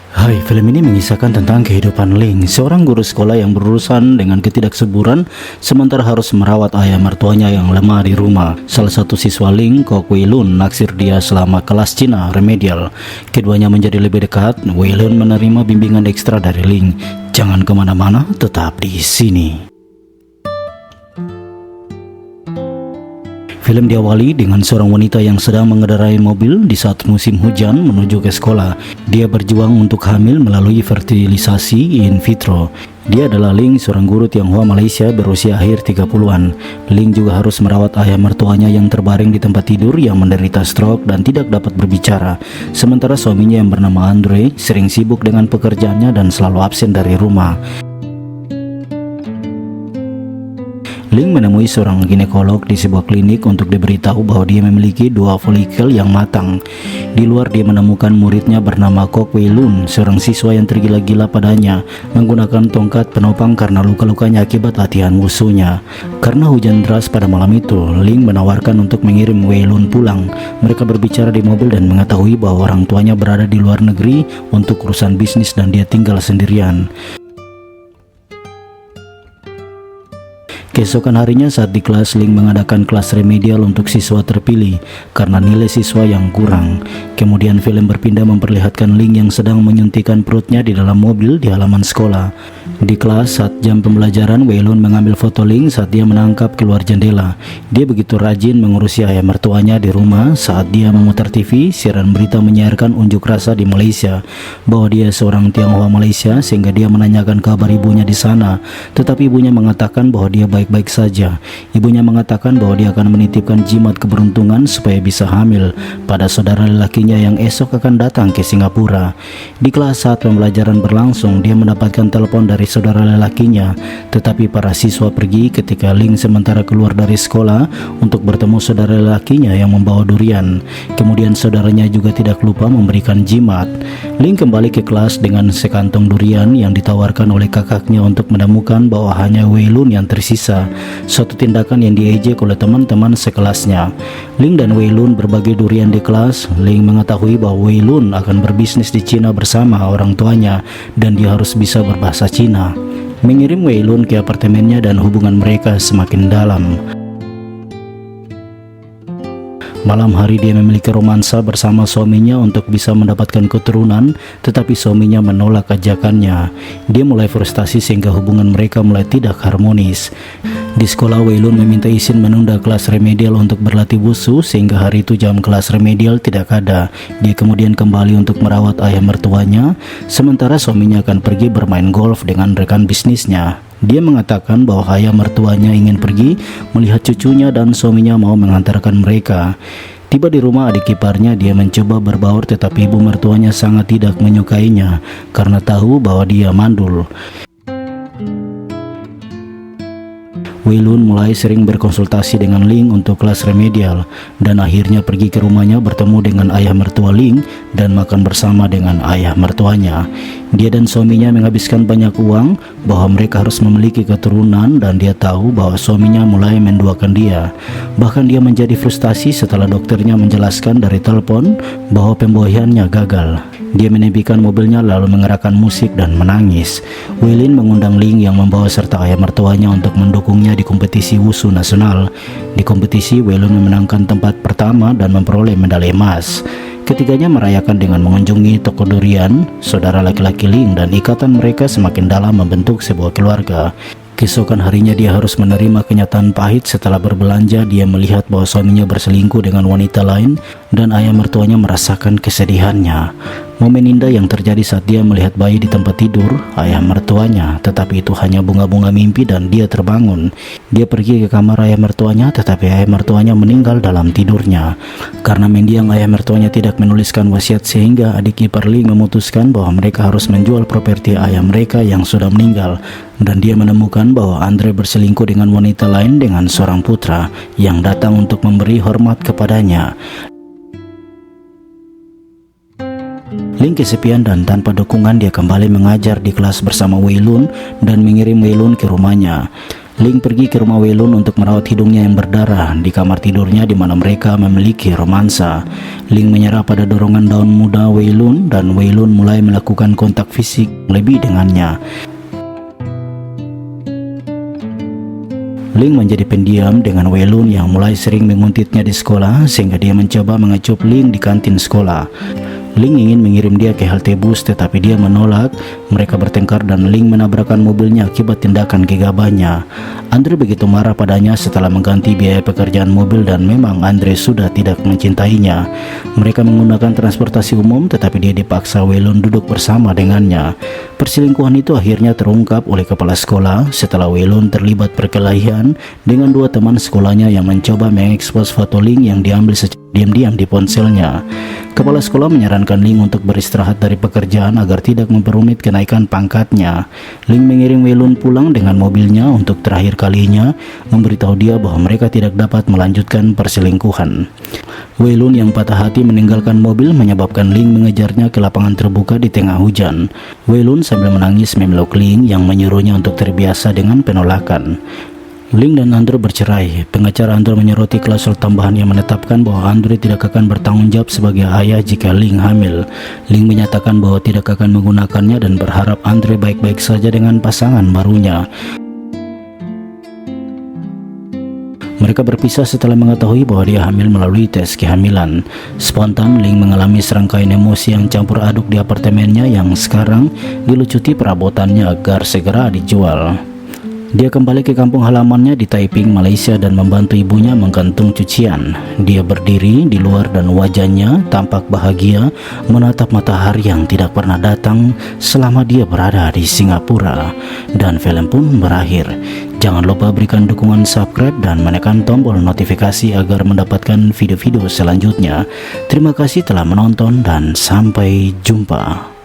Hai, film ini mengisahkan tentang kehidupan Ling, seorang guru sekolah yang berurusan dengan ketidaksuburan sementara harus merawat ayah mertuanya yang lemah di rumah. Salah satu siswa Ling, Kok Wei Lun, naksir dia selama kelas Cina remedial. Keduanya menjadi lebih dekat. Wei Lun menerima bimbingan ekstra dari Ling. Jangan kemana-mana, tetap di sini. Film diawali dengan seorang wanita yang sedang mengendarai mobil di saat musim hujan menuju ke sekolah. Dia berjuang untuk hamil melalui fertilisasi in vitro. Dia adalah Ling, seorang guru Tionghoa Malaysia berusia akhir 30-an. Ling juga harus merawat ayah mertuanya yang terbaring di tempat tidur yang menderita stroke dan tidak dapat berbicara. Sementara suaminya yang bernama Andre sering sibuk dengan pekerjaannya dan selalu absen dari rumah. Ling menemui seorang ginekolog di sebuah klinik untuk diberitahu bahwa dia memiliki 2 folikel yang matang. Di luar dia menemukan muridnya bernama Kok Wei Lun, seorang siswa yang tergila-gila padanya, menggunakan tongkat penopang karena luka-lukanya akibat latihan wusunya. Karena hujan deras pada malam itu, Ling menawarkan untuk mengirim Wei Lun pulang. Mereka berbicara di mobil dan mengetahui bahwa orang tuanya berada di luar negeri untuk urusan bisnis dan dia tinggal sendirian. Keesokan harinya saat di kelas, Ling mengadakan kelas remedial untuk siswa terpilih karena nilai siswa yang kurang. Kemudian film berpindah memperlihatkan Ling yang sedang menyuntikkan perutnya di dalam mobil di halaman sekolah. Di kelas saat jam pembelajaran, Wei Lun mengambil foto Ling saat dia menangkap keluar jendela. Dia begitu rajin mengurusi ayah mertuanya di rumah. Saat dia memutar TV, siaran berita menyiarkan unjuk rasa di Malaysia bahwa dia seorang Tionghoa Malaysia sehingga dia menanyakan kabar ibunya di sana. Tetapi ibunya mengatakan bahwa dia baik-baik saja. Ibunya mengatakan bahwa dia akan menitipkan jimat keberuntungan supaya bisa hamil pada saudara lelakinya yang esok akan datang ke Singapura. Di kelas saat pembelajaran berlangsung, dia mendapatkan telepon dari saudara lelakinya, tetapi para siswa pergi ketika Ling sementara keluar dari sekolah untuk bertemu saudara lelakinya yang membawa durian. Kemudian saudaranya juga tidak lupa memberikan jimat. Ling kembali ke kelas dengan sekantong durian yang ditawarkan oleh kakaknya untuk menemukan bahwa hanya Wei Lun yang tersisa, suatu tindakan yang diejek oleh teman-teman sekelasnya. Ling dan Wei Lun berbagi durian di kelas. Ling mengetahui bahwa Wei Lun akan berbisnis di Cina bersama orang tuanya dan dia harus bisa berbahasa Cina. Mengirim Wei Lun ke apartemennya dan hubungan mereka semakin dalam. Malam hari dia memiliki romansa bersama suaminya untuk bisa mendapatkan keturunan, tetapi suaminya menolak ajakannya. Dia mulai frustasi sehingga hubungan mereka mulai tidak harmonis. Di sekolah, Wei Lun meminta izin menunda kelas remedial untuk berlatih wusu sehingga hari itu jam kelas remedial tidak ada. Dia kemudian kembali untuk merawat ayah mertuanya, sementara suaminya akan pergi bermain golf dengan rekan bisnisnya. Dia mengatakan bahwa ayah mertuanya ingin pergi melihat cucunya dan suaminya mau mengantarkan mereka. Tiba di rumah adik iparnya, dia mencoba berbaur tetapi ibu mertuanya sangat tidak menyukainya karena tahu bahwa dia mandul. Wei Lun mulai sering berkonsultasi dengan Ling untuk kelas remedial dan akhirnya pergi ke rumahnya bertemu dengan ayah mertua Ling dan makan bersama dengan ayah mertuanya. Dia dan suaminya menghabiskan banyak uang bahwa mereka harus memiliki keturunan dan dia tahu bahwa suaminya mulai menduakan dia. Bahkan dia menjadi frustasi setelah dokternya menjelaskan dari telepon bahwa pembuahannya gagal. Dia menepikan mobilnya lalu mengerahkan musik dan menangis. Wei Lun mengundang Ling yang membawa serta ayah mertuanya untuk mendukungnya di kompetisi wusu nasional. Di kompetisi, Wei Lun memenangkan tempat pertama dan memperoleh medali emas. Ketiganya merayakan dengan mengunjungi toko durian. Saudara laki-laki Ling dan ikatan mereka semakin dalam membentuk sebuah keluarga. Keesokan harinya dia harus menerima kenyataan pahit setelah berbelanja. Dia melihat bahwa suaminya berselingkuh dengan wanita lain dan ayah mertuanya merasakan kesedihannya. Momen indah yang terjadi saat dia melihat bayi di tempat tidur ayah mertuanya, tetapi itu hanya bunga-bunga mimpi dan dia terbangun. Dia pergi ke kamar ayah mertuanya, tetapi ayah mertuanya meninggal dalam tidurnya. Karena mendiang ayah mertuanya tidak menuliskan wasiat sehingga adik ipar Ling memutuskan bahwa mereka harus menjual properti ayah mereka yang sudah meninggal. Dan dia menemukan bahwa Andre berselingkuh dengan wanita lain dengan seorang putra yang datang untuk memberi hormat kepadanya. Ling kesepian dan tanpa dukungan dia kembali mengajar di kelas bersama Wei Lun dan mengirim Wei Lun ke rumahnya. Ling pergi ke rumah Wei Lun untuk merawat hidungnya yang berdarah di kamar tidurnya di mana mereka memiliki romansa. Ling menyerah pada dorongan daun muda Wei Lun dan Wei Lun mulai melakukan kontak fisik lebih dengannya. Ling menjadi pendiam dengan Wei Lun yang mulai sering menguntitnya di sekolah sehingga dia mencoba mengecup Ling di kantin sekolah. Ling ingin mengirim dia ke halte bus tetapi dia menolak. Mereka bertengkar dan Ling menabrakkan mobilnya akibat tindakan gegabahnya. Andre begitu marah padanya setelah mengganti biaya pekerjaan mobil dan memang Andre sudah tidak mencintainya. Mereka menggunakan transportasi umum tetapi dia dipaksa Wei Lun duduk bersama dengannya. Perselingkuhan itu akhirnya terungkap oleh kepala sekolah setelah Wei Lun terlibat perkelahian dengan dua teman sekolahnya yang mencoba mengekspos foto Ling yang diambil secara diam-diam di ponselnya. Kepala sekolah menyarankan Ling untuk beristirahat dari pekerjaan agar tidak memperumit kenaikan pangkatnya. Ling mengirim Wei Lun pulang dengan mobilnya untuk terakhir kalinya, memberitahu dia bahwa mereka tidak dapat melanjutkan perselingkuhan. Wei Lun yang patah hati meninggalkan mobil menyebabkan Ling mengejarnya ke lapangan terbuka di tengah hujan. Wei Lun sambil menangis memeluk Ling yang menyuruhnya untuk terbiasa dengan penolakan. Ling dan Andre bercerai. Pengacara Andre menyoroti klausul tambahan yang menetapkan bahwa Andre tidak akan bertanggung jawab sebagai ayah jika Ling hamil. Ling menyatakan bahwa tidak akan menggunakannya dan berharap Andre baik-baik saja dengan pasangan barunya. Mereka berpisah setelah mengetahui bahwa dia hamil melalui tes kehamilan. Spontan, Ling mengalami serangkaian emosi yang campur aduk di apartemennya yang sekarang dilucuti perabotannya agar segera dijual. Dia kembali ke kampung halamannya di Taiping, Malaysia dan membantu ibunya menggantung cucian. Dia berdiri di luar dan wajahnya tampak bahagia menatap matahari yang tidak pernah datang selama dia berada di Singapura. Dan film pun berakhir. Jangan lupa berikan dukungan subscribe dan menekan tombol notifikasi agar mendapatkan video-video selanjutnya. Terima kasih telah menonton dan sampai jumpa.